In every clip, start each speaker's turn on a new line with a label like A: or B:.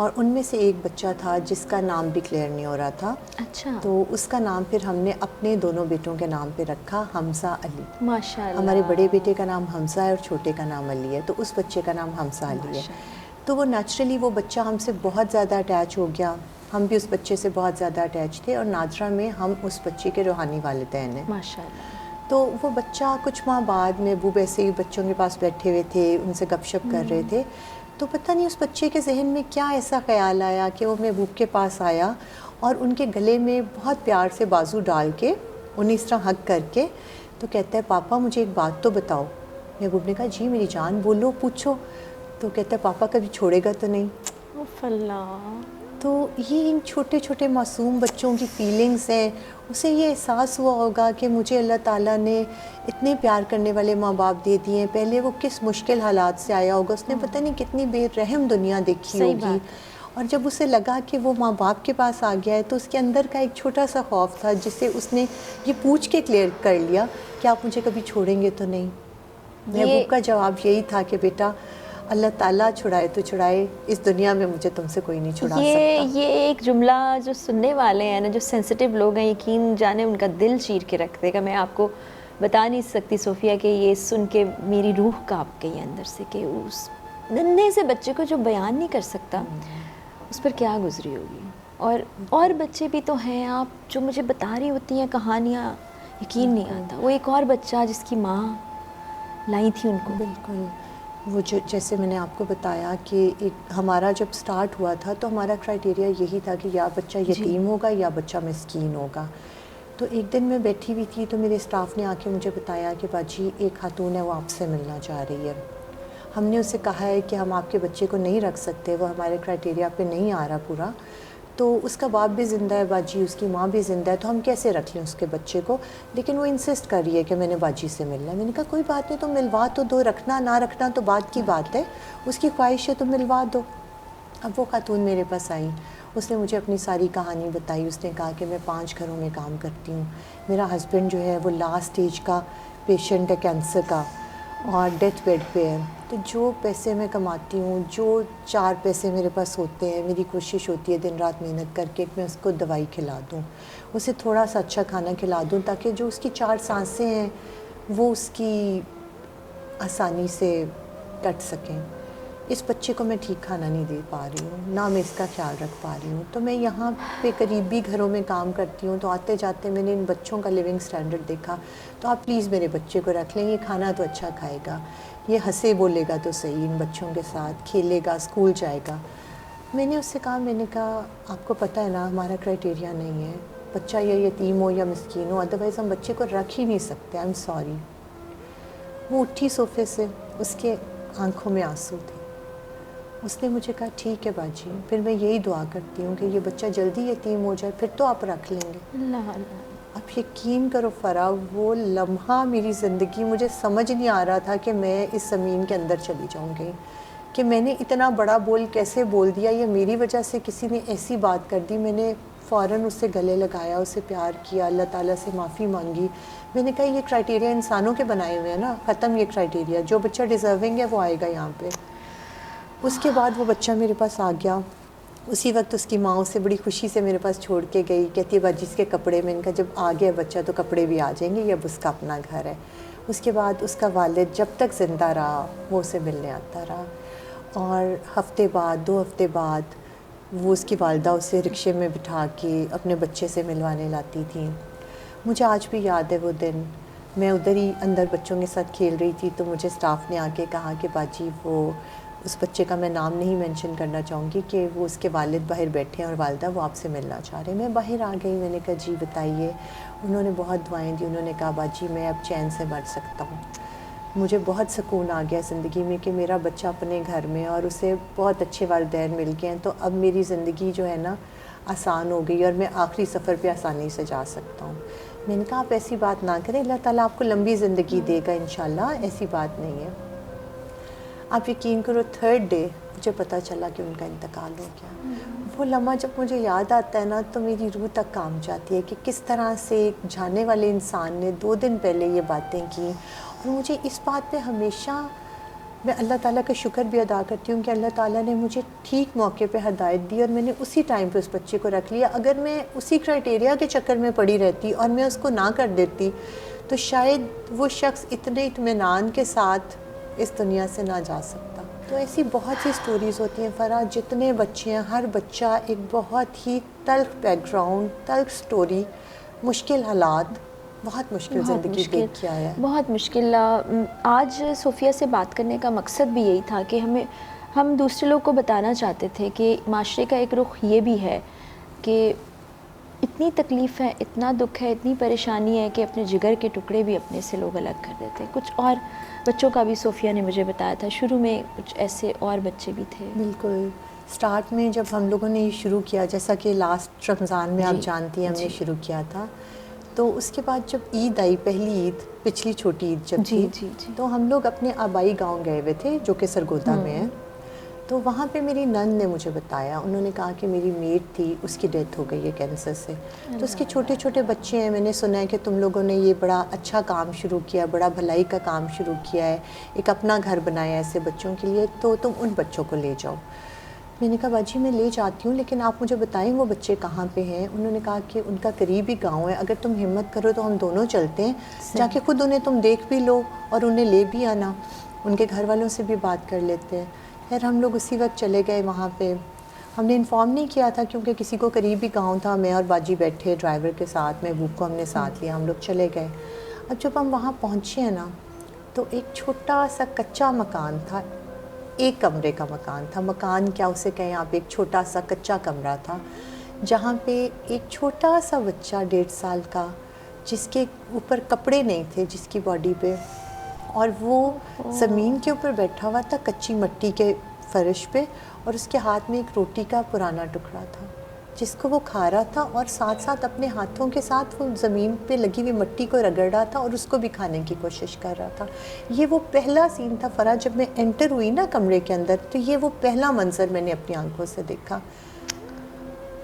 A: اور ان میں سے ایک بچہ تھا جس کا نام بھی کلیئر نہیں ہو رہا تھا.
B: اچھا.
A: تو اس کا نام پھر ہم نے اپنے دونوں بیٹوں کے نام پہ رکھا حمزہ علی.
B: ماشاء اللہ.
A: ہمارے بڑے بیٹے کا نام حمزہ ہے اور چھوٹے کا نام علی ہے, تو اس بچے کا نام حمزہ علی ہے. تو وہ نیچرلی وہ بچہ ہم سے بہت زیادہ اٹیچ ہو گیا, ہم بھی اس بچے سے بہت زیادہ اٹیچ تھے, اور نادرا میں ہم اس بچے کے روحانی والدین ہیں.
B: ماشاء اللہ.
A: تو وہ بچہ کچھ ماہ بعد میں ابو ایسے ہی بچوں کے پاس بیٹھے ہوئے تھے, ان سے گپ شپ کر رہے تھے, تو پتہ نہیں اس بچے کے ذہن میں کیا ایسا خیال آیا کہ وہ محبوب کے پاس آیا اور ان کے گلے میں بہت پیار سے بازو ڈال کے انہیں اس طرح ہگ کر کے تو کہتا ہے پاپا مجھے ایک بات تو بتاؤ. محبوب نے کہا جی میری جان بولو پوچھو. تو کہتا ہے پاپا کبھی چھوڑے گا تو نہیں.
B: اوف اللہ.
A: تو یہ ان چھوٹے چھوٹے معصوم بچوں کی فیلنگز ہیں. اسے یہ احساس ہوا ہوگا کہ مجھے اللہ تعالیٰ نے اتنے پیار کرنے والے ماں باپ دے دیے ہیں. پہلے وہ کس مشکل حالات سے آیا ہوگا, اس نے پتہ نہیں کتنی بے رحم دنیا دیکھی ہوگی, اور جب اسے لگا کہ وہ ماں باپ کے پاس آ گیا ہے تو اس کے اندر کا ایک چھوٹا سا خوف تھا جسے اس نے یہ پوچھ کے کلیئر کر لیا کہ آپ مجھے کبھی چھوڑیں گے تو نہیں. محبوب کا جواب یہی تھا کہ بیٹا اللہ تعالیٰ چھڑائے تو چھڑائے, اس دنیا میں مجھے تم سے کوئی نہیں چھڑا سکتا.
B: یہ ایک جملہ جو سننے والے ہیں نا, جو سینسٹیو لوگ ہیں, یقین جانے ان کا دل چیر کے رکھ دے گا. میں آپ کو بتا نہیں سکتی صوفیہ کہ یہ سن کے میری روح کانپ گئی اندر سے کہ اس ننھے سے بچے کو جو بیان نہیں کر سکتا اس پر کیا گزری ہوگی. اور بچے بھی تو ہیں آپ جو مجھے بتا رہی ہوتی ہیں کہانیاں, یقین نہیں آتا. وہ ایک اور بچہ جس کی ماں لائی تھی ان کو.
A: بالکل وہ جیسے میں نے آپ کو بتایا کہ ایک ہمارا جب سٹارٹ ہوا تھا تو ہمارا کرائٹیریا یہی تھا کہ یا بچہ یتیم ہوگا یا بچہ مسکین ہوگا. تو ایک دن میں بیٹھی ہوئی تھی تو میرے اسٹاف نے آ کے مجھے بتایا کہ باجی ایک خاتون ہے وہ آپ سے ملنا چاہ رہی ہے. ہم نے اسے کہا ہے کہ ہم آپ کے بچے کو نہیں رکھ سکتے, وہ ہمارے کرائٹیریا پہ نہیں آ رہا پورا, تو اس کا باپ بھی زندہ ہے باجی, اس کی ماں بھی زندہ ہے, تو ہم کیسے رکھ لیں اس کے بچے کو. لیکن وہ انسسٹ کر رہی ہے کہ میں نے باجی سے ملنا ہے. میں نے کہا کوئی بات نہیں, تو ملوا تو دو, رکھنا نہ رکھنا تو بعد کی بات ہے, اس کی خواہش ہے تو ملوا دو. اب وہ خاتون میرے پاس آئی, اس نے مجھے اپنی ساری کہانی بتائی. اس نے کہا کہ میں 5 گھروں میں کام کرتی ہوں, میرا ہسبینڈ جو ہے وہ لاسٹ اسٹیج کا پیشنٹ ہے کینسر کا اور ڈیتھ بیڈ پہ ہے, تو جو پیسے میں کماتی ہوں, جو 4 پیسے میرے پاس ہوتے ہیں, میری کوشش ہوتی ہے دن رات محنت کر کے میں اس کو دوائی کھلا دوں, اسے تھوڑا سا اچھا کھانا کھلا دوں تاکہ جو اس کی 4 سانسیں ہیں وہ اس کی آسانی سے کٹ سکیں. اس بچے کو میں ٹھیک کھانا نہیں دے پا رہی ہوں, نہ میں اس کا خیال رکھ پا رہی ہوں. تو میں یہاں پہ قریبی گھروں میں کام کرتی ہوں, تو آتے جاتے میں نے ان بچوں کا لیونگ سٹینڈرڈ دیکھا, تو آپ پلیز میرے بچے کو رکھ لیں, یہ کھانا تو اچھا کھائے گا, یہ ہنسے بولے گا تو صحیح, ان بچوں کے ساتھ کھیلے گا, اسکول جائے گا. میں نے اس سے کہا, میں نے کہا آپ کو پتہ ہے نا ہمارا کرائٹیریا نہیں ہے, بچہ یا یتیم ہو یا مسکین ہو, ادروائز ہم بچے کو رکھ ہی نہیں سکتے, آئی ایم سوری. وہ اٹھی صوفے سے, اس کے آنکھوں میں آنسو تھے. اس نے مجھے کہا ٹھیک ہے باجی, پھر میں یہی دعا کرتی ہوں کہ یہ بچہ جلدی یتیم ہو جائے, پھر تو آپ رکھ لیں گے.
B: اللہ اللہ.
A: اب یقین کرو فرا, وہ لمحہ میری زندگی, مجھے سمجھ نہیں آ رہا تھا کہ میں اس زمین کے اندر چلی جاؤں گی, کہ میں نے اتنا بڑا بول کیسے بول دیا, یا میری وجہ سے کسی نے ایسی بات کر دی. میں نے فوراً اس سے گلے لگایا, اسے پیار کیا, اللہ تعالیٰ سے معافی مانگی. میں نے کہا یہ کرائٹیریا انسانوں کے بنائے ہوئے ہیں نا, ختم یہ کرائٹیریا, جو بچہ ڈیزرونگ ہے وہ آئے گا یہاں پہ. اس کے بعد وہ بچہ میرے پاس آ گیا. اسی وقت اس کی ماں اسے بڑی خوشی سے میرے پاس چھوڑ کے گئی, کہتی ہے باجی اس کے کپڑے, میں نے کہا جب آ گیا بچہ تو کپڑے بھی آ جائیں گے, یہ اب اس کا اپنا گھر ہے. اس کے بعد اس کا والد جب تک زندہ رہا وہ اسے ملنے آتا رہا, اور ہفتے بعد 2 ہفتے بعد وہ اس کی والدہ اسے رکشے میں بٹھا کے اپنے بچے سے ملوانے لاتی تھیں. مجھے آج بھی یاد ہے وہ دن, میں ادھر ہی اندر بچوں کے ساتھ کھیل رہی تھی, تو مجھے اسٹاف نے آ کے کہا کہ باجی وہ اس بچے کا میں نام نہیں مینشن کرنا چاہوں گی, کہ وہ اس کے والد باہر بیٹھے ہیں اور والدہ وہ آپ سے ملنا چاہ رہے ہیں. میں باہر آ گئی, میں نے کہا جی بتائیے. انہوں نے بہت دعائیں دی, انہوں نے کہا باجی میں اب چین سے مر سکتا ہوں. مجھے بہت سکون آ گیا زندگی میں کہ میرا بچہ اپنے گھر میں اور اسے بہت اچھے والدین مل گئے ہیں, تو اب میری زندگی جو ہے نا آسان ہو گئی اور میں آخری سفر پہ آسانی سے جا سکتا ہوں. میں نے کہا آپ ایسی بات نہ کریں, اللہ تعالیٰ آپ کو لمبی زندگی دے گا انشاءاللہ, ایسی بات نہیں ہے. آپ یقین کرو 3rd ڈے مجھے پتہ چلا کہ ان کا انتقال ہو گیا. وہ لمحہ جب مجھے یاد آتا ہے نا تو میری روح تک کانپ جاتی ہے کہ کس طرح سے ایک جانے والے انسان نے 2 دن پہلے یہ باتیں کی, اور مجھے اس بات پہ ہمیشہ میں اللہ تعالیٰ کا شکر بھی ادا کرتی ہوں کہ اللہ تعالیٰ نے مجھے ٹھیک موقع پہ ہدایت دی اور میں نے اسی ٹائم پہ اس بچے کو رکھ لیا. اگر میں اسی کرائٹیریا کے چکر میں پڑی رہتی اور میں اس کو نہ کر دیتی تو شاید وہ شخص اتنے اطمینان کے ساتھ اس دنیا سے نہ جا سکتا. تو ایسی بہت سی سٹوریز ہوتی ہیں فرح, جتنے بچے ہیں ہر بچہ ایک بہت ہی تلخ بیک گراؤنڈ, تلخ سٹوری, مشکل حالات, بہت مشکل زندگی دیکھ کے آیا ہے.
B: بہت مشکل. آج صوفیہ سے بات کرنے کا مقصد بھی یہی تھا کہ ہم دوسرے لوگ کو بتانا چاہتے تھے کہ معاشرے کا ایک رخ یہ بھی ہے کہ اتنی تکلیف ہے, اتنا دکھ ہے, اتنی پریشانی ہے کہ اپنے جگر کے ٹکڑے بھی اپنے سے لوگ الگ کر دیتے ہیں. کچھ اور بچوں کا بھی صوفیہ نے مجھے بتایا تھا, شروع میں کچھ ایسے اور بچے بھی تھے.
A: بالکل, سٹارٹ میں جب ہم لوگوں نے یہ شروع کیا, جیسا کہ لاسٹ رمضان میں آپ جانتی ہیں ہم نے شروع کیا تھا, تو اس کے بعد جب عید آئی, پہلی عید, پچھلی چھوٹی عید جب تھی, تو ہم لوگ اپنے آبائی گاؤں گئے ہوئے تھے جو کہ سرگودا میں ہے. تو وہاں پہ میری نند نے مجھے بتایا, انہوں نے کہا کہ میری میٹ تھی, اس کی ڈیتھ ہو گئی ہے کینسر سے. تو اس کے چھوٹے چھوٹے بچے ہیں, میں نے سنا ہے کہ تم لوگوں نے یہ بڑا اچھا کام شروع کیا, بڑا بھلائی کا کام شروع کیا ہے, ایک اپنا گھر بنایا ایسے بچوں کے لیے, تو تم ان بچوں کو لے جاؤ. میں نے کہا باجی میں لے جاتی ہوں, لیکن آپ مجھے بتائیں وہ بچے کہاں پہ ہیں. انہوں نے کہا کہ ان کا قریبی گاؤں ہے, اگر تم ہمت کرو تو ہم دونوں چلتے ہیں, جا کے خود انہیں تم دیکھ بھی لو اور انہیں لے بھی آنا, ان کے گھر والوں سے بھی بات کر لیتے ہیں. پھر ہم لوگ اسی وقت چلے گئے وہاں پہ. ہم نے انفارم نہیں کیا تھا کیونکہ کسی کو قریبی گاؤں تھا, میں اور باجی بیٹھے ڈرائیور کے ساتھ, محبوب کو ہم نے ساتھ لیا, ہم لوگ چلے گئے. اب جب ہم وہاں پہنچے ہیں نا, تو ایک چھوٹا سا کچا مکان تھا, ایک کمرے کا مکان تھا. مکان کیا اسے کہیں آپ, ایک چھوٹا سا کچا کمرہ تھا, جہاں پہ ایک چھوٹا سا بچہ 1.5 سال کا, جس کے اوپر کپڑے نہیں تھے جس کی باڈی پہ, اور وہ زمین کے اوپر بیٹھا ہوا تھا کچی مٹی کے فرش پہ, اور اس کے ہاتھ میں ایک روٹی کا پرانا ٹکڑا تھا جس کو وہ کھا رہا تھا, اور ساتھ ساتھ اپنے ہاتھوں کے ساتھ وہ زمین پہ لگی ہوئی مٹی کو رگڑ رہا تھا اور اس کو بھی کھانے کی کوشش کر رہا تھا. یہ وہ پہلا سین تھا فرح, جب میں انٹر ہوئی نا کمرے کے اندر, تو یہ وہ پہلا منظر میں نے اپنی آنکھوں سے دیکھا.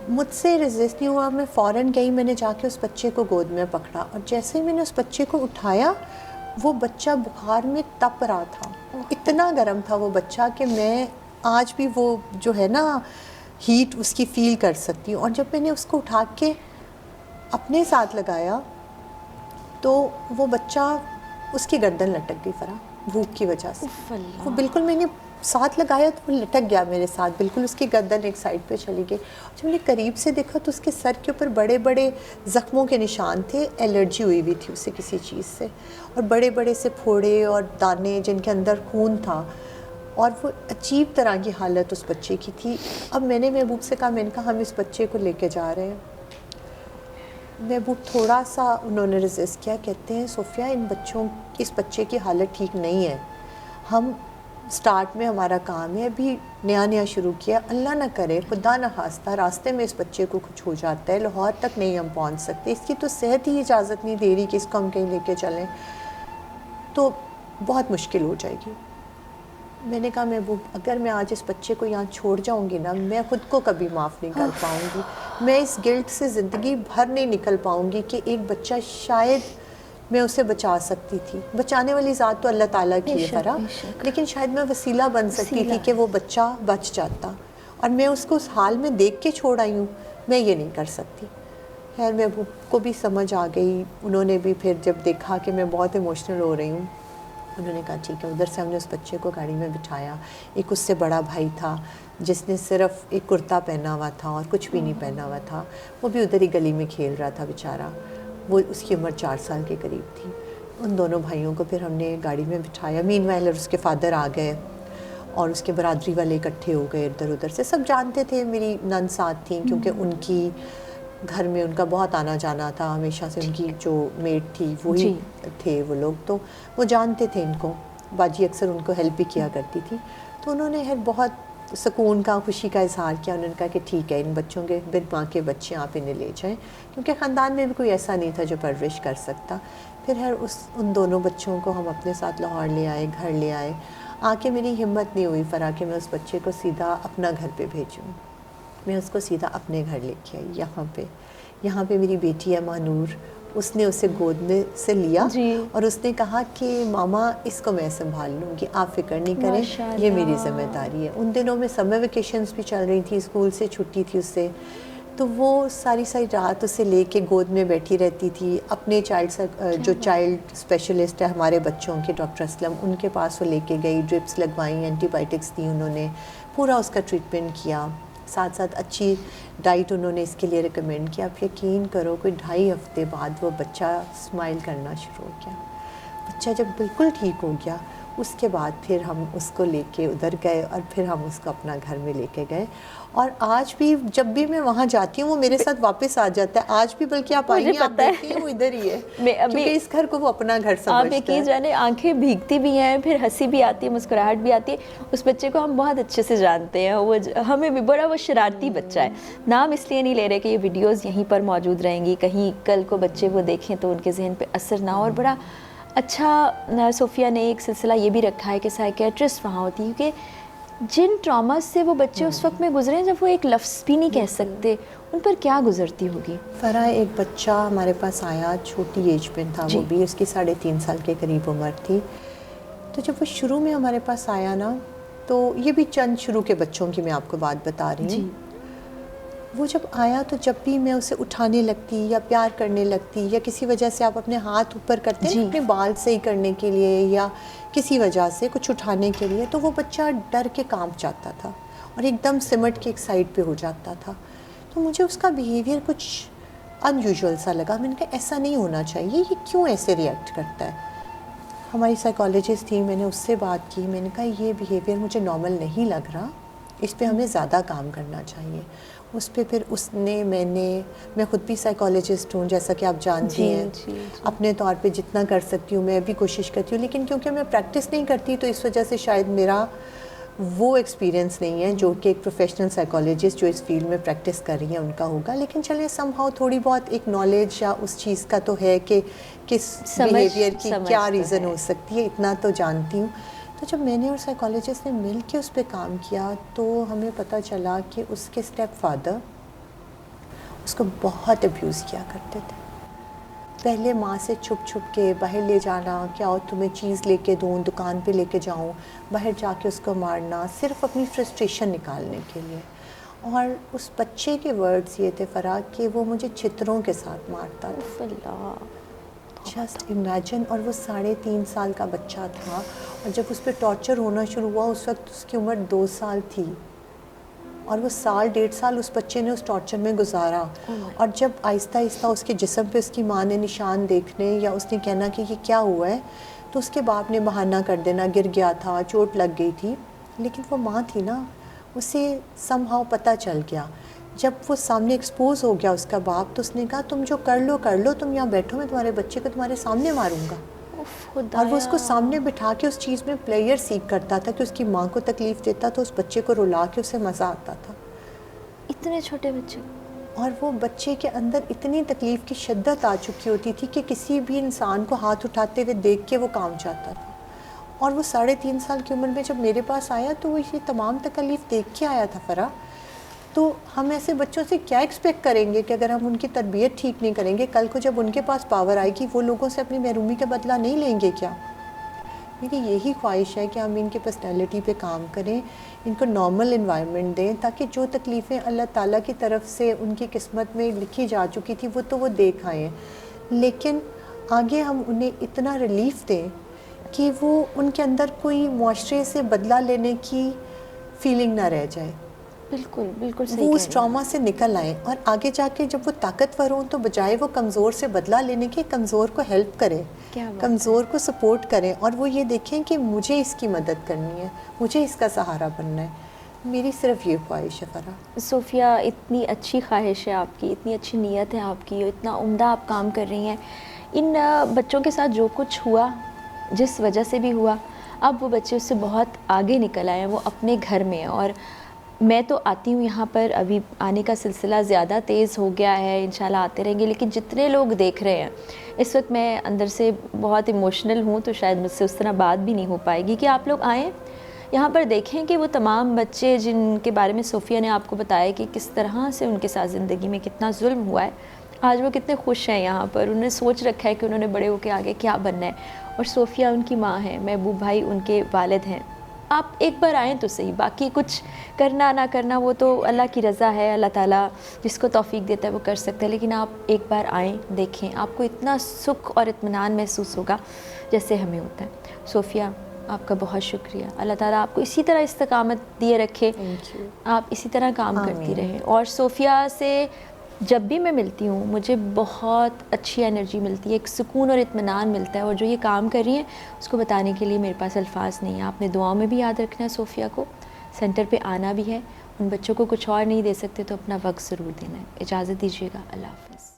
A: مجھ سے ریزسٹ نہیں ہوا, میں فوراً گئی, میں نے جا کے اس بچے کو گود میں پکڑا, اور جیسے ہی میں نے اس بچے کو اٹھایا, وہ بچہ بخار میں تپ رہا تھا. اتنا گرم تھا وہ بچہ کہ میں آج بھی وہ جو ہے نا ہیٹ اس کی فیل کر سکتی ہوں. اور جب میں نے اس کو اٹھا کے اپنے ساتھ لگایا تو وہ بچہ, اس کی گردن لٹک گئی فرح, بھوک کی وجہ سے. وہ بالکل, میں نے ساتھ لگایا تو وہ لٹک گیا میرے ساتھ, بالکل اس کی گردن ایک سائڈ پہ چلی گئی. جب میں نے قریب سے دیکھا تو اس کے سر کے اوپر بڑے بڑے زخموں کے نشان تھے, الرجی ہوئی ہوئی تھی اسے کسی چیز سے, اور بڑے بڑے سے پھوڑے اور دانے جن کے اندر خون تھا, اور وہ عجیب طرح کی حالت اس بچے کی تھی. اب میں نے محبوب سے کہا, میں نے کہا ہم اس بچے کو لے کے جا رہے ہیں. محبوب تھوڑا سا انہوں نے ریزسٹ کیا, کہتے ہیں صوفیہ اس بچے کی حالت ٹھیک نہیں ہے, ہم سٹارٹ میں ہمارا کام ہے, ابھی نیا شروع کیا, اللہ نہ کرے خدا نہ خواستہ راستے میں اس بچے کو کچھ ہو جاتا ہے, لاہور تک نہیں ہم پہنچ سکتے, اس کی تو صحت ہی اجازت نہیں دے رہی کہ اس کو ہم کہیں لے کے چلیں, تو بہت مشکل ہو جائے گی. میں نے کہا محبوب, اگر میں آج اس بچے کو یہاں چھوڑ جاؤں گی نا, میں خود کو کبھی معاف نہیں کر پاؤں گی, میں اس گلٹ سے زندگی بھر نہیں نکل پاؤں گی کہ ایک بچہ شاید میں اسے بچا سکتی تھی. بچانے والی ذات تو اللہ تعالیٰ کی ہے فرح, لیکن شاید میں وسیلہ بن سکتی تھی کہ وہ بچہ بچ جاتا, اور میں اس کو اس حال میں دیکھ کے چھوڑ آئی ہوں, میں یہ نہیں کر سکتی. خیر محبوب کو بھی سمجھ آ گئی, انہوں نے بھی پھر جب دیکھا کہ میں بہت ایموشنل ہو رہی ہوں, انہوں نے کہا ٹھیک ہے. ادھر سے ہم نے اس بچے کو گاڑی میں بٹھایا. ایک اس سے بڑا بھائی تھا جس نے صرف ایک کرتا پہنا ہوا تھا اور کچھ بھی نہیں پہنا ہوا تھا, وہ بھی ادھر ہی گلی میں کھیل رہا تھا بیچارہ, وہ اس کی عمر 4 سال کے قریب تھی. ان دونوں بھائیوں کو پھر ہم نے گاڑی میں بٹھایا. مین وائل اس کے فادر آ گئے اور اس کے برادری والے اکٹھے ہو گئے ادھر ادھر سے, سب جانتے تھے. میری نند ساتھ تھیں کیونکہ ان کی گھر میں ان کا بہت آنا جانا تھا ہمیشہ سے, ان کی جو میٹ تھی وہی تھے وہ لوگ, تو وہ جانتے تھے ان کو. باجی اکثر ان کو ہیلپ بھی کیا کرتی تھی, تو انہوں نے بہت سکون کا, خوشی کا اظہار کیا. انہوں نے کہا کہ ٹھیک ہے, ان بچوں کے بن ماں کے بچے آپ انہیں لے جائیں, کیونکہ خاندان میں بھی کوئی ایسا نہیں تھا جو پرورش کر سکتا. پھر ان دونوں بچوں کو ہم اپنے ساتھ لاہور لے آئے, گھر لے آئے. آ کے میری ہمت نہیں ہوئی فرح کہ میں اس بچے کو سیدھا اپنا گھر پہ بھیجوں. میں اس کو سیدھا اپنے گھر لے کے آئی. یہاں پہ میری بیٹی ہے مانور, اس نے اسے گود میں سے لیا
B: جی.
A: اور اس نے کہا کہ ماما اس کو میں سنبھال لوں گی، آپ فکر نہیں کریں،
B: ماشاء
A: یہ میری
B: اللہ.
A: ذمہ داری ہے. ان دنوں میں سمر ویکیشنز بھی چل رہی تھی، اسکول سے چھٹی تھی اس سے، تو وہ ساری رات اسے لے کے گود میں بیٹھی رہتی تھی. اپنے جو چائلڈ اسپیشلسٹ ہے ہمارے بچوں کے، ڈاکٹر اسلم، ان کے پاس وہ لے کے گئی، ڈرپس لگوائیں، اینٹی بائیوٹکس دی انہوں نے، پورا اس کا ٹریٹمنٹ کیا. ساتھ ساتھ اچھی ڈائٹ انہوں نے اس کے لیے ریکمینڈ کیا. آپ یقین کرو کوئی 2.5 ہفتے بعد وہ بچہ اسمائل کرنا شروع ہو گیا. بچہ جب بالکل ٹھیک ہو گیا، اس کے بعد پھر ہم اس کو لے کے ادھر گئے اور پھر ہم اس کو اپنا گھر میں لے کے گئے. اور آج بھی جب بھی میں وہاں جاتی ہوں وہ میرے ساتھ واپس آ جاتا ہے. آج بھی بلکہ آپ آئیے، آپ دیکھیں وہ ادھر ہی ہے، کیونکہ اس گھر کو وہ اپنا گھر سمجھتا ہے.
B: آپ یقین جانے آنکھیں بھیگتی بھی ہیں، پھر ہنسی بھی آتی ہے، مسکراہٹ بھی آتی ہے. اس بچے کو ہم بہت اچھے سے جانتے ہیں، وہ ہمیں بھی بڑا وہ شرارتی بچہ ہے. نام اس لیے نہیں لے رہے کہ یہ ویڈیوز یہیں پر موجود رہیں گی، کہیں کل کو بچے وہ دیکھیں تو ان کے ذہن پہ اثر نہ ہو. اور بڑا اچھا صوفیہ نے ایک سلسلہ یہ بھی رکھا ہے کہ سائیکیٹرسٹ وہاں ہوتی ہے، کیونکہ جن ٹراماز سے وہ بچے اس وقت میں گزرے ہیں، جب وہ ایک لفظ بھی نہیں کہہ سکتے، ان پر کیا گزرتی ہوگی.
A: فرح، ایک بچہ ہمارے پاس آیا، چھوٹی ایج میں تھا وہ بھی، اس کی 3.5 سال کے قریب عمر تھی. تو جب وہ شروع میں ہمارے پاس آیا نا، تو یہ بھی چند شروع کے بچوں کی میں آپ کو بات بتا رہی ہوں. وہ جب آیا تو جب بھی میں اسے اٹھانے لگتی یا پیار کرنے لگتی، یا کسی وجہ سے آپ اپنے ہاتھ اوپر کرتے ہیں اپنے بال صحیح کرنے کے لیے یا کسی وجہ سے کچھ اٹھانے کے لیے، تو وہ بچہ ڈر کے کانپ جاتا تھا اور ایک دم سمٹ کے ایک سائڈ پہ ہو جاتا تھا. تو مجھے اس کا بیہیویئر کچھ ان یوزول سا لگا. میں نے کہا ایسا نہیں ہونا چاہیے، یہ کیوں ایسے ریئیکٹ کرتا ہے. ہماری سائیکالوجسٹ تھی، میں نے اس سے بات کی، میں نے کہا یہ بیہیویئر مجھے نارمل نہیں لگ رہا، اس پہ ہمیں زیادہ کام کرنا چاہیے. اس پہ پھر اس نے میں خود بھی سائیکالوجسٹ ہوں جیسا کہ آپ جانتی ہیں، اپنے طور پہ جتنا کر سکتی ہوں میں بھی کوشش کرتی ہوں، لیکن کیونکہ میں پریکٹس نہیں کرتی تو اس وجہ سے شاید میرا وہ ایکسپیرینس نہیں ہے جو کہ ایک پروفیشنل سائیکالوجسٹ جو اس فیلڈ میں پریکٹس کر رہی ہیں ان کا ہوگا. لیکن چلیں سم ہاؤ تھوڑی بہت ایک نالج یا اس چیز کا تو ہے کہ کس بیہیویئر کی کیا ریزن ہو سکتی ہے، اتنا تو جانتی ہوں. تو جب میں نے اور سائیکالوجسٹ نے مل کے اس پہ کام کیا تو ہمیں پتہ چلا کہ اس کے اسٹیپ فادر اس کو بہت ابیوز کیا کرتے تھے. پہلے ماں سے چھپ چھپ کے باہر لے جانا، کیا ہو تمہیں چیز لے کے دوں، دکان پہ لے کے جاؤں، باہر جا کے اس کو مارنا صرف اپنی فرسٹریشن نکالنے کے لیے. اور اس بچے کے ورڈز یہ تھے فرح کہ وہ مجھے چھتروں کے ساتھ مارتا تھا. Just imagine. اور وہ 3.5 سال کا بچہ تھا، اور جب اس پہ ٹارچر ہونا شروع ہوا اس وقت اس کی عمر 2 سال تھی، اور وہ 1.5 سال اس بچے نے اس ٹارچر میں گزارا. اور جب آہستہ آہستہ اس کے جسم پہ اس کی ماں نے نشان دیکھنے یا اس نے کہنا کہ یہ کیا ہوا ہے، تو اس کے باپ نے بہانہ کر دینا، گر گیا تھا، چوٹ لگ گئی تھی. لیکن وہ ماں تھی نا، اسے سم ہاؤ پتہ چل گیا. جب وہ سامنے ایکسپوز ہو گیا اس کا باپ، تو اس نے کہا تم جو کر لو، تم یہاں بیٹھو، میں تمہارے بچے کو تمہارے سامنے ماروں گا. اور وہ اس کو سامنے بٹھا کے اس چیز میں پلیئر سیکھ کرتا تھا کہ اس کی ماں کو تکلیف دیتا تو اس بچے کو رلا کے اسے مزہ آتا تھا.
B: اتنے چھوٹے بچے.
A: اور وہ بچے کے اندر اتنی تکلیف کی شدت آ چکی ہوتی تھی کہ کسی بھی انسان کو ہاتھ اٹھاتے ہوئے دیکھ کے وہ کام چاہتا تھا. اور وہ 3.5 سال کی عمر میں جب میرے پاس آیا تو وہ یہ تمام تکلیف دیکھ کے آیا تھا فرح. تو ہم ایسے بچوں سے کیا ایکسپیکٹ کریں گے کہ اگر ہم ان کی تربیت ٹھیک نہیں کریں گے، کل کو جب ان کے پاس پاور آئے گی وہ لوگوں سے اپنی محرومی کا بدلہ نہیں لیں گے کیا؟ میری یہی خواہش ہے کہ ہم ان کی پرسنالٹی پہ کام کریں، ان کو نارمل انوائرمنٹ دیں، تاکہ جو تکلیفیں اللہ تعالیٰ کی طرف سے ان کی قسمت میں لکھی جا چکی تھی وہ تو وہ دیکھ آئیں، لیکن آگے ہم انہیں اتنا ریلیف دیں کہ وہ ان کے اندر کوئی معاشرے سے بدلہ لینے کی فیلنگ نہ رہ جائے.
B: بالکل صحیح.
A: وہ اس ٹراما سے نکل آئیں اور آگے جا کے جب وہ طاقتور ہوں تو بجائے وہ کمزور سے بدلہ لینے کے، کمزور کو ہیلپ کریں، کمزور کو سپورٹ کریں، اور وہ یہ دیکھیں کہ مجھے اس کی مدد کرنی ہے، مجھے اس کا سہارا بننا ہے. میری صرف یہ خواہش ہے فرح.
B: صوفیہ، اتنی اچھی خواہش ہے آپ کی، اتنی اچھی نیت ہے آپ کی، اتنا عمدہ آپ کام کر رہی ہیں. ان بچوں کے ساتھ جو کچھ ہوا، جس وجہ سے بھی ہوا، اب وہ بچے اس سے بہت آگے نکل آئے ہیں، وہ اپنے گھر میں ہیں. اور میں تو آتی ہوں یہاں پر، ابھی آنے کا سلسلہ زیادہ تیز ہو گیا ہے، انشاءاللہ آتے رہیں گے، لیکن جتنے لوگ دیکھ رہے ہیں اس وقت، میں اندر سے بہت ایموشنل ہوں، تو شاید مجھ سے اس طرح بات بھی نہیں ہو پائے گی کہ آپ لوگ آئیں یہاں پر، دیکھیں کہ وہ تمام بچے جن کے بارے میں صوفیہ نے آپ کو بتایا کہ کس طرح سے ان کے ساتھ زندگی میں کتنا ظلم ہوا ہے، آج وہ کتنے خوش ہیں یہاں پر، انہوں نے سوچ رکھا ہے کہ انہوں نے بڑے ہو کے آگے کیا بننا ہے، اور صوفیہ ان کی ماں ہے، محبوب بھائی ان کے والد ہیں. آپ ایک بار آئیں تو صحیح، باقی کچھ کرنا نہ کرنا وہ تو اللہ کی رضا ہے، اللہ تعالیٰ جس کو توفیق دیتا ہے وہ کر سکتا ہے، لیکن آپ ایک بار آئیں، دیکھیں، آپ کو اتنا سکھ اور اطمینان محسوس ہوگا جیسے ہمیں ہوتا ہے. صوفیہ آپ کا بہت شکریہ، اللہ تعالیٰ آپ کو اسی طرح استقامت دیے رکھے،
A: تھینک یو.
B: آپ اسی طرح کام کرتی
A: آمین.
B: رہیں. اور صوفیہ سے جب بھی میں ملتی ہوں مجھے بہت اچھی انرجی ملتی ہے، ایک سکون اور اطمینان ملتا ہے، اور جو یہ کام کر رہی ہیں اس کو بتانے کے لیے میرے پاس الفاظ نہیں ہیں. آپ نے دعاؤں میں بھی یاد رکھنا ہے صوفیہ کو، سینٹر پہ آنا بھی ہے، ان بچوں کو کچھ اور نہیں دے سکتے تو اپنا وقت ضرور دینا ہے. اجازت دیجیے گا، اللہ حافظ.